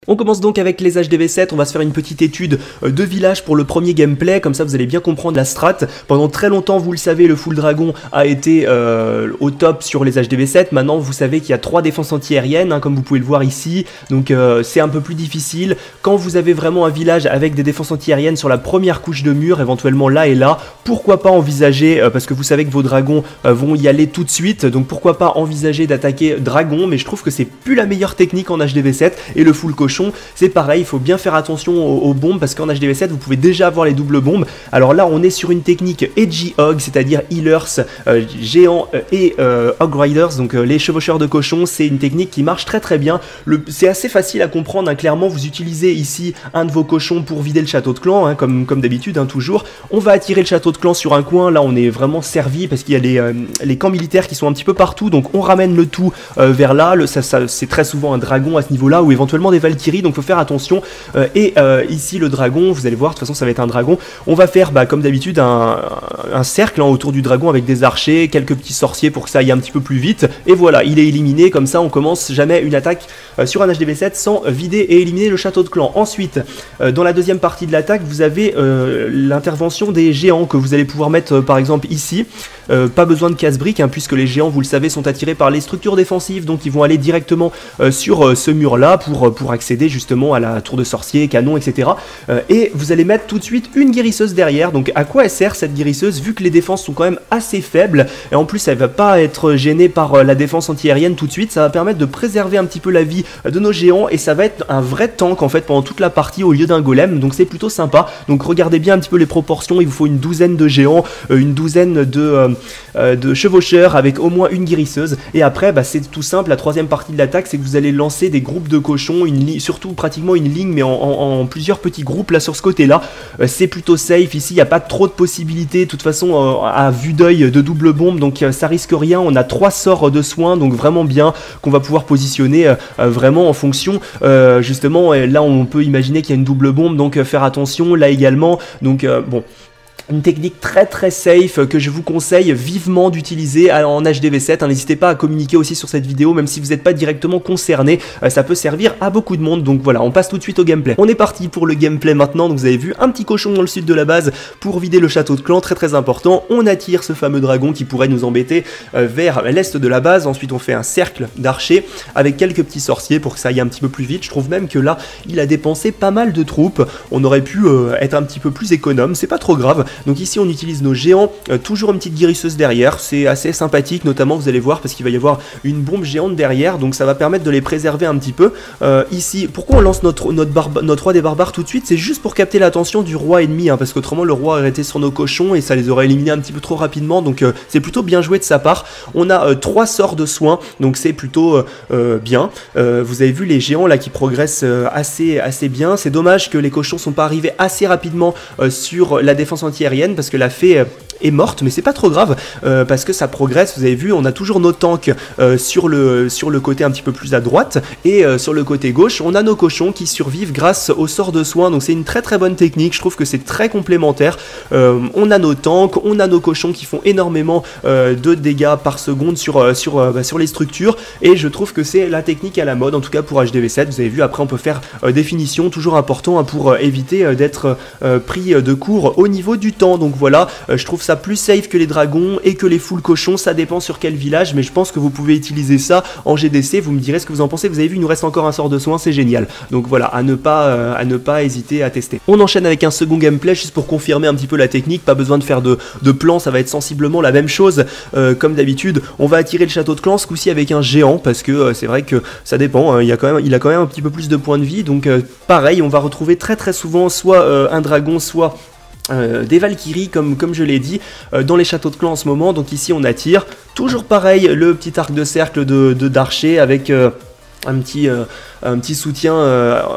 On commence donc avec les HDV7, on va se faire une petite étude de village pour le premier gameplay, comme ça vous allez bien comprendre la strat. Pendant très longtemps, vous le savez, le full dragon a été au top sur les HDV7, maintenant vous savez qu'il y a 3 défenses anti-aériennes, hein, comme vous pouvez le voir ici, donc c'est un peu plus difficile. Quand vous avez vraiment un village avec des défenses anti-aériennes sur la première couche de mur, éventuellement là et là, pourquoi pas envisager, parce que vous savez que vos dragons vont y aller tout de suite, donc pourquoi pas envisager d'attaquer dragon, mais je trouve que c'est plus la meilleure technique en HDV7, et le full cochon, c'est pareil, il faut bien faire attention aux bombes parce qu'en HDV7 vous pouvez déjà avoir les doubles bombes. Alors là on est sur une technique Edgy Hog, c'est-à-dire healers, géants et Hog Riders, donc les chevaucheurs de cochons. C'est une technique qui marche très bien. C'est assez facile à comprendre, hein. Clairement vous utilisez ici un de vos cochons pour vider le château de clan, hein, comme d'habitude, hein, toujours. On va attirer le château de clan sur un coin, là on est vraiment servi parce qu'il y a les camps militaires qui sont un petit peu partout, donc on ramène le tout vers là. C'est très souvent un dragon à ce niveau là ou éventuellement des Valkyries, donc faut faire attention. Ici le dragon, vous allez voir, de toute façon ça va être un dragon. On va faire comme d'habitude un cercle, hein, autour du dragon avec des archers, quelques petits sorciers pour que ça aille un petit peu plus vite, et voilà, il est éliminé. Comme ça on commence jamais une attaque sur un HDV7 sans vider et éliminer le château de clan. Ensuite dans la deuxième partie de l'attaque vous avez l'intervention des géants que vous allez pouvoir mettre par exemple ici. Pas besoin de casse-briques, hein, puisque les géants, vous le savez, sont attirés par les structures défensives, donc ils vont aller directement sur ce mur là pour accéder justement à la tour de sorcier, canon, etc. Et vous allez mettre tout de suite une guérisseuse derrière. Donc à quoi elle sert cette guérisseuse, vu que les défenses sont quand même assez faibles, et en plus elle va pas être gênée par la défense anti-aérienne tout de suite. Ça va permettre de préserver un petit peu la vie de nos géants, et ça va être un vrai tank en fait pendant toute la partie au lieu d'un golem, donc c'est plutôt sympa. Donc regardez bien un petit peu les proportions, il vous faut une douzaine de géants, une douzaine de chevaucheurs avec au moins une guérisseuse. Et après c'est tout simple, la troisième partie de l'attaque, c'est que vous allez lancer des groupes de cochons, surtout pratiquement une ligne, mais en plusieurs petits groupes là sur ce côté là. C'est plutôt safe ici, il n'y a pas trop de possibilités de toute façon à vue d'œil de double bombe, donc ça risque rien. On a 3 sorts de soins, donc vraiment bien, qu'on va pouvoir positionner vraiment en fonction justement. Là on peut imaginer qu'il y a une double bombe, donc faire attention là également. Donc bon, une technique très safe que je vous conseille vivement d'utiliser en HDV7, hein. N'hésitez pas à communiquer aussi sur cette vidéo, même si vous n'êtes pas directement concerné, ça peut servir à beaucoup de monde. Donc voilà, on passe tout de suite au gameplay. On est parti pour le gameplay maintenant. Donc vous avez vu un petit cochon dans le sud de la base pour vider le château de clan, très important. On attire ce fameux dragon qui pourrait nous embêter vers l'est de la base. Ensuite on fait un cercle d'archers avec quelques petits sorciers pour que ça aille un petit peu plus vite. Je trouve même que là il a dépensé pas mal de troupes, on aurait pu être un petit peu plus économe, c'est pas trop grave. Donc ici on utilise nos géants, toujours une petite guérisseuse derrière, c'est assez sympathique, notamment vous allez voir parce qu'il va y avoir une bombe géante derrière, donc ça va permettre de les préserver un petit peu. Ici, pourquoi on lance notre roi des barbares tout de suite? C'est juste pour capter l'attention du roi ennemi, hein, parce qu'autrement le roi aurait été sur nos cochons et ça les aurait éliminés un petit peu trop rapidement, donc c'est plutôt bien joué de sa part. On a 3 sorts de soins, donc c'est plutôt bien. Vous avez vu les géants là qui progressent assez bien. C'est dommage que les cochons sont pas arrivés assez rapidement sur la défense anti-aérienne, parce que la fée est morte, mais c'est pas trop grave parce que ça progresse. Vous avez vu, on a toujours nos tanks sur le côté un petit peu plus à droite, et sur le côté gauche on a nos cochons qui survivent grâce au sort de soin. Donc c'est une très bonne technique, je trouve que c'est très complémentaire. On a nos tanks, on a nos cochons qui font énormément de dégâts par seconde sur les structures, et je trouve que c'est la technique à la mode, en tout cas pour HDV7. Vous avez vu, après on peut faire définition, toujours important, hein, pour éviter d'être pris de court au niveau du temps. Donc voilà, je trouve ça plus safe que les dragons et que les full cochons. Ça dépend sur quel village, mais je pense que vous pouvez utiliser ça en GDC. Vous me direz ce que vous en pensez. Vous avez vu, il nous reste encore un sort de soin, c'est génial. Donc voilà, à ne pas hésiter à tester. On enchaîne avec un second gameplay juste pour confirmer un petit peu la technique. Pas besoin de faire de plan, ça va être sensiblement la même chose comme d'habitude. On va attirer le château de clan, ce coup-ci avec un géant, parce que c'est vrai que ça dépend, hein, il a quand même un petit peu plus de points de vie. Donc pareil, on va retrouver très souvent soit un dragon, soit des Valkyries comme je l'ai dit dans les châteaux de clan en ce moment. Donc ici on attire, toujours pareil, le petit arc de cercle d'archer avec un petit soutien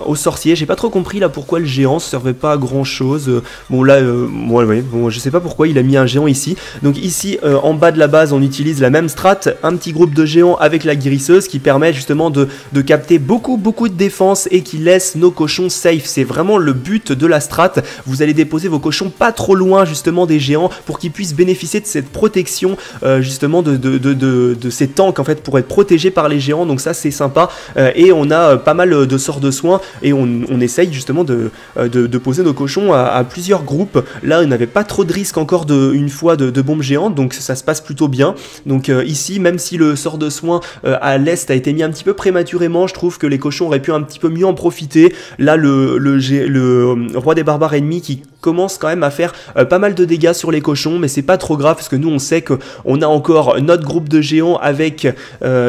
aux sorciers. J'ai pas trop compris là pourquoi le géant servait pas à grand chose. Bon là, bon, je sais pas pourquoi il a mis un géant ici. Donc ici, en bas de la base, on utilise la même strat, un petit groupe de géants avec la guérisseuse qui permet justement de capter beaucoup de défense et qui laisse nos cochons safe. C'est vraiment le but de la strat. Vous allez déposer vos cochons pas trop loin justement des géants pour qu'ils puissent bénéficier de cette protection justement de ces tanks en fait pour être protégés par les géants. Donc ça c'est sympa. Et on a pas mal de sorts de soins et on essaye justement de poser nos cochons à plusieurs groupes. Là, on n'avait pas trop de risques encore une fois de bombes géantes, donc ça se passe plutôt bien. Donc ici, même si le sort de soins à l'est a été mis un petit peu prématurément, je trouve que les cochons auraient pu un petit peu mieux en profiter. Là, le roi des barbares ennemi qui commence quand même à faire pas mal de dégâts sur les cochons, mais c'est pas trop grave parce que nous on sait qu'on a encore notre groupe de géants avec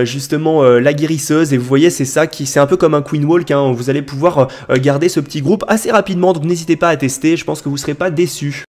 justement la guérisseuse, et vous voyez c'est un peu comme un Queen Walk, hein, vous allez pouvoir garder ce petit groupe assez rapidement, donc n'hésitez pas à tester, je pense que vous serez pas déçus.